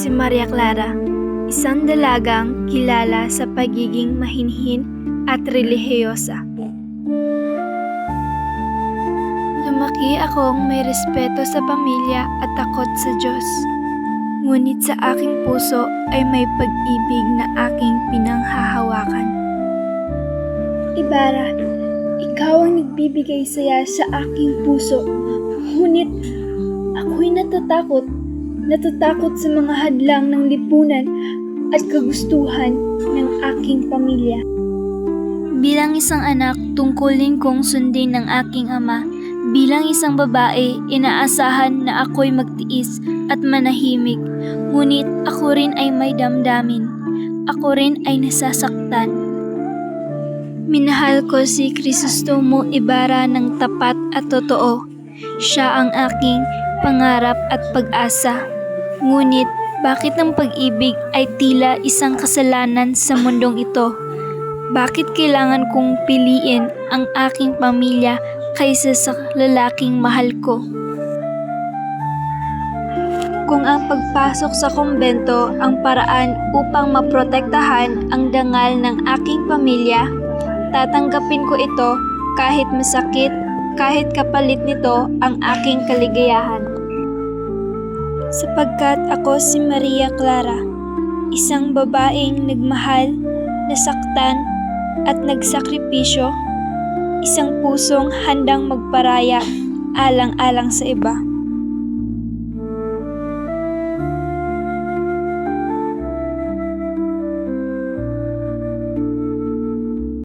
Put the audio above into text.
si Maria Clara, isang dalagang kilala sa pagiging mahinhin at relihiyosa. Lumaki akong may respeto sa pamilya at takot sa Diyos. Ngunit sa aking puso ay may pag-ibig na aking pinanghahawakan. Ibarra, ikaw ang nagbibigay saya sa aking puso. Ngunit ako'y natatakot sa mga hadlang ng lipunan at kagustuhan ng aking pamilya. Bilang isang anak, tungkulin kong sundin ng aking ama. Bilang isang babae, inaasahan na ako'y magtiis at manahimik. Ngunit ako rin ay may damdamin. Ako rin ay nasasaktan. Minahal ko si Crisostomo Ibarra ng tapat at totoo. Siya ang aking pangarap at pag-asa. Ngunit bakit ang pag-ibig ay tila isang kasalanan sa mundong ito? Bakit kailangan kong piliin ang aking pamilya kaysa sa lalaking mahal ko? Kung ang pagpasok sa kumbento ang paraan upang maprotektahan ang dangal ng aking pamilya, tatanggapin ko ito kahit masakit, kahit kapalit nito ang aking kaligayahan. Sapagkat ako si Maria Clara, isang babaeng nagmahal, nasaktan, at nagsakripisyo, isang pusong handang magparaya alang-alang sa iba.